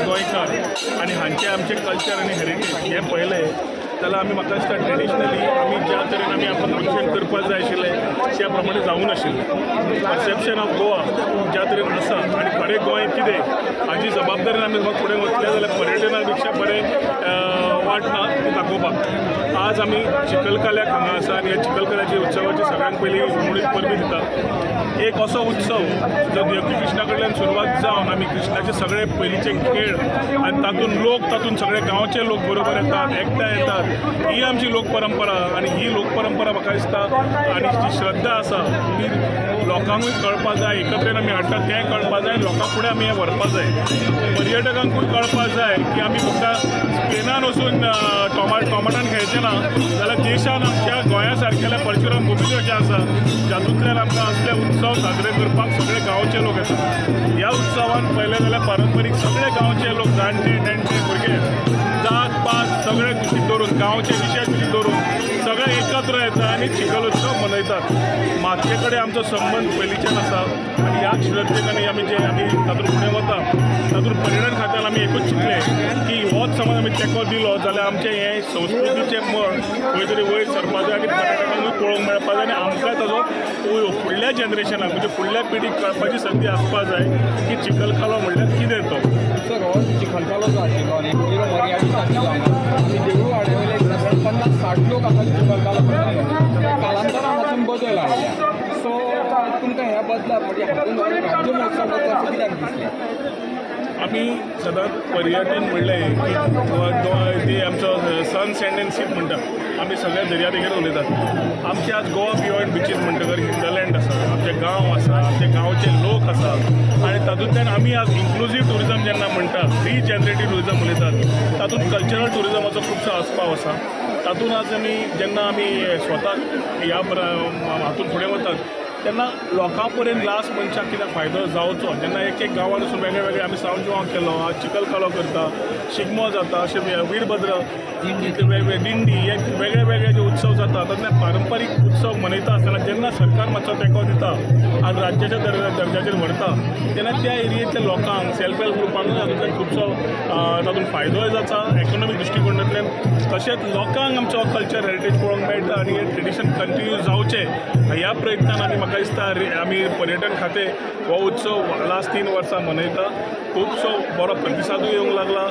गोंयकार आणि हांचे आमचे कल्चर आणि हेरिटेज हे पळयले जाल्यार आमी म्हाका दिसता ट्रेडिशनली आमी ज्या तरेन आमी आपलं फंक्शन करपाक जाय आशिल्लें त्या प्रमाणे जावूं नाशिल्लें। परसेप्शन ऑफ गोवा ज्या तरेन आसा आनी खरें गोंय कितें हाजी जबाबदारीन आमी फुडें वतले जाल्यार पर्यटना पेक्षा बरें वाटना ती दाखोवपाक। आज आमी चिखलकाल्याक हांगा आसा आनी ह्या चिखलकाल्याची उत्सवाची सगळ्यांत पयलीं मुणीत परबी दिता। एक असो उत्सव जो देवकी कृष्णा कडल्यान सुरवात जावन आमी कृष्णाचे सगळे पयलींचे खेळ आनी तातूंत लोक तातूंत सगळे गांवचे लोक बरोबर येतात, एकठांय येतात, ही आमची लोक परंपरा। आनी ही लोक परंपरा म्हाका दिसता आनी जी श्रद्धा आसा ती लोकांकूय कळपाक जाय, एकत्रेन आमी हाडटात तें कळपाक जाय, लोकां फुडें आमी हें व्हरपाक जाय। पर्यटकांकूय कळपाक जाय की आमी फक्त स्पेनान वचून टोमाटान खेळचे ना जाल्यार देशान आमच्या गोंया सारकेल्या परशुराम भुमीचेर जें आसा जातूंतल्यान आमकां असले उत्सव साजरे करपाक सगळे गांवचे लोक येतात। ह्या उत्सवान पळयलें जाल्यार पारंपारीक सगळे गांवचे लोक जाणटे नेणटे भुरगे जात पात सगळे कुशीक धरून गांवचे विशेष कुशीक धरून सगळे एकत्र येतात आनी चिखल उत्सव मनयतात। मातये कडेन आमचो संबंद पयलींच्यान आसा आनी ह्या श्रद्धेक आनी आमी तातूंत फुडें वता तातूंत पर्यटन खात्यान आमी एकूच चिंतलें की होच समज आमी तेंको दिलो जाल्यार आमचें हें संस्कृतीचें मळ खंय तरी वयर सरपाक जाय आनी पर्यटकांकूय पळोवंक मेळपाक जाय आनी आमकां ताजो फुडल्या जनरेशनाक म्हणजे फुडल्या पिढीक कळपाची संदी आसपाक जाय की चिखलकालो म्हणल्यार कितें तो। सर हो चिखलकालो जो आशिल्लो आनी पयलो मर्यादीत आशिल्लो आनी देवूळ वाड्यावयले सादारण 50-60 लोक हांगा चिखलकालो करताले। कालांतरान हातूंत बदल आयल्या। सो तुमकां ह्या बदलाक म्हणजे हातूंत राज्य महोत्सव बद्दल कित्याक दिसलें? आमी सदांच पर्यटन म्हणलें की ते आमचो सन सँड एंड सीज म्हणटा आमी सगळ्या दर्यादेगेर उलयतात। आमचे आज गोवा बियॉन्ड बिचीस म्हणटकर हिंदलँड आसा, आमचे गांव आसा, आमचे गांवचे लोक आसा आनी तातूंतल्यान आमी आज इन्क्लुजीव टुरिजम जेन्ना म्हणटात रिजनरेटीव टुरिजम उलयतात तातूंत कल्चरल टुरिजमाचो खुबसो आस्पाव आसा। तातूंत आज आमी जेन्ना आमी स्वताक ह्या हातूंत फुडें वतात तेन्ना लोकां पर्यंत लास्ट मनशाक कितें फायदो जावचो जेन्ना एक एक गांवान वचून वेगळे वेगळे आमी सावंजवां केलो, आज चिखलकालो करता, शिगमो जाता, अशें वीरभद्र वेगवेगळे दिंडी हे वेगळे वेगळे जे उत्सव जाता तातूंतले पारंपारीक उत्सव मनयता आसतना जेन्ना सरकार मातसो तेंको दिता आनी राज्याच्या दर्जाचेर व्हरता तेन्ना त्या एरियेंतल्या लोकांक सेल्फ हेल्प ग्रुपांकूय हातूंतल्यान खुबसो तातूंत फायदोय जाता इकॉनॉमीक दृश्टिकोनांतल्यान। तशेंच लोकांक आमचो कल्चर हेरिटेज पळोवंक मेळटा आनी हे ट्रेडिशन कंटिन्यू जावचें ह्या प्रयत्नान आनी म्हाका दिसता आमी पर्यटन खातें हो उत्सव लास्ट 3 वर्सां मनयता। खुबसो बरो प्रतिसादूय येवंक लागला,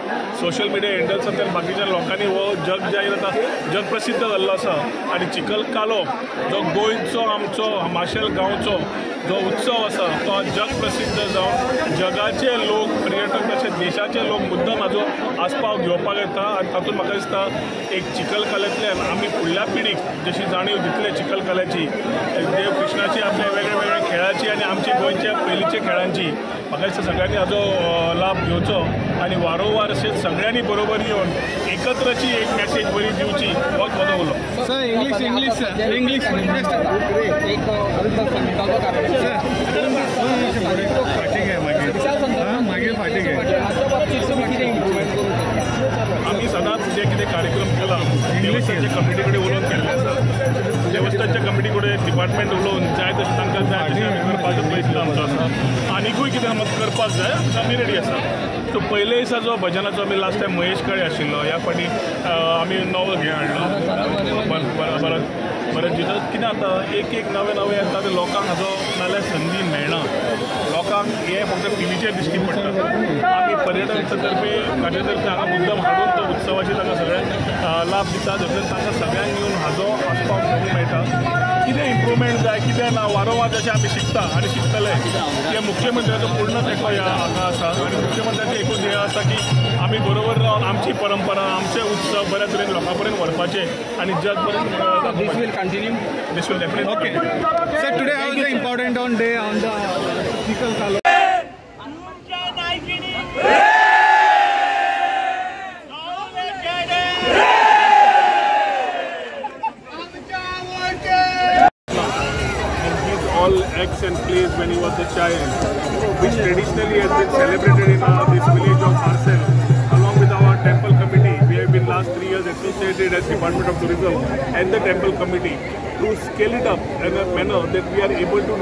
सोशल मिडिया हँडल्सांतल्यान बाकीच्या लोकांनी हो जग जाहीर आतां जग प्रसिद्ध जाल्लो आसा आनी चिखलकालो जो गोंयचो आमचो माशेल गांवचो जो उत्सव आसा तो जग प्रसिद्ध जावन जगाचे लोक पर्यटक तशेंच देशाचे लोक मुद्दम हाजो आस्पाव घेवपाक येता आनी तातूंत म्हाका दिसता एक चिखलकाल्यातल्यान आमी फुडल्या पिढीक जशी जाणीव दितले चिखलकाल्याची देव कृष्णाची आपल्या वेगळे वेगळे खेळाची आनी आमची गोंयच्या पयलींच्या खेळांची म्हाका दिसता सगळ्यांनी हाजो लाभ घेवचो आनी वारंवार अशें सगळ्यांनी बरोबर येवन एकत्रची एक मॅसेज बरी दिवची होच म्हजो उलो। सर इंग्लीश आमी सदांच जे कितें कार्यक्रम केला देवस्थानच्या कमिटी कडेन उलोवन केल्ले आसा। देवस्थानच्या कमिटी कडेन डिपार्टमेंट उलोवन जाय तशें तांकां जाय तशें आमी करपाचो प्रयत्न आमचो आसा। आनिकूय कितें आमकां करपाक जाय आमी रेडी आसा। सो पयले दिसा जो भजनाचो आमी लास्ट टायम महेश काळे आशिल्लो ह्या फाटी आमी नवो घे हाडलो बरें दिता कितें जाता एक नवे येता ते लोकांक हाजो नाल्यार संदी मेळना। लोकांक हे फक्त टीव्हीचेर दिश्टी पडटा। आमी पर्यटन खात्यातर्फे हांगा मुद्दम हाडून तो उत्सवाची तांकां सगळ्यांक लाभ दिता जशें तांकां सगळ्यांक येवन हाजो आस्पाव घेवंक मेळटा। कितें इम्प्रुवमेंट जाय कितें ना वारंवार जशें आमी शिकता आनी शिकतले ते मुख्यमंत्र्याचो पूर्ण तेंको हांगा आसा आनी मुख्यमंत्र्याचें एकूच ध्येय आसा की आमी बरोबर रावन आमची परंपरा आमचे उत्सव बऱ्या तरेन लोकां पर्यंत व्हरपाचे आनी जग पर्यंत This will continue. This will definitely. Okay. Sir, today how is the important day on the Chikhal all acts and plays when he was a child, which traditionally has been celebrated in this village of Arsel. Along with our temple committee, we have been last 3 years associated as Department of Tourism and the temple committee to scale it up in a manner that we are able to do.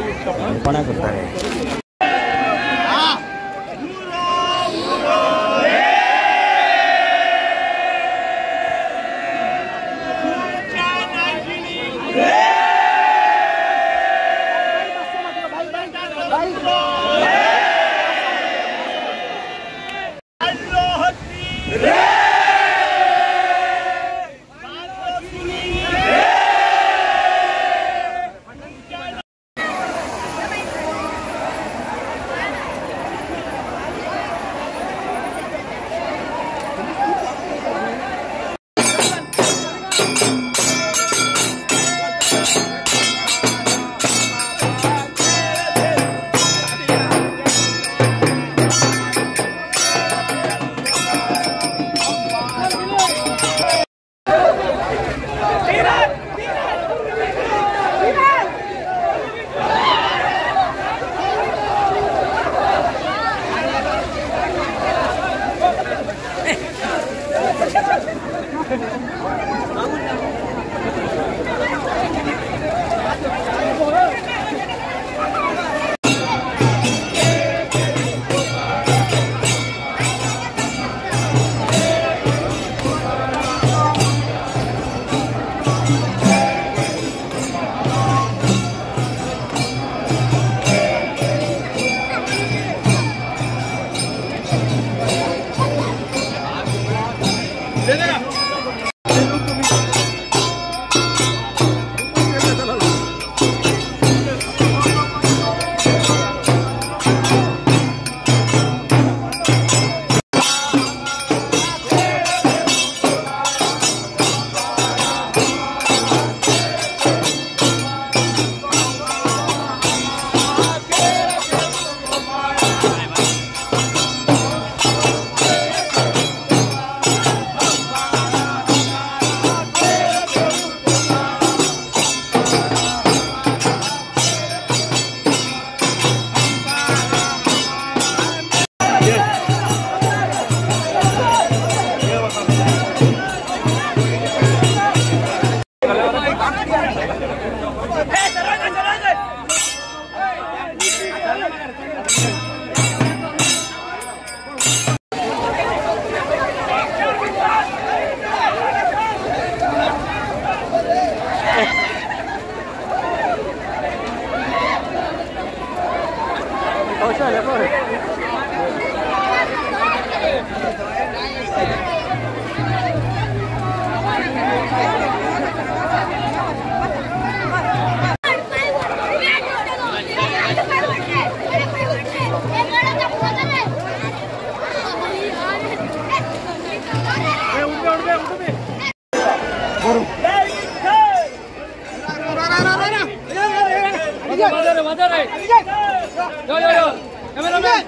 Cameraman!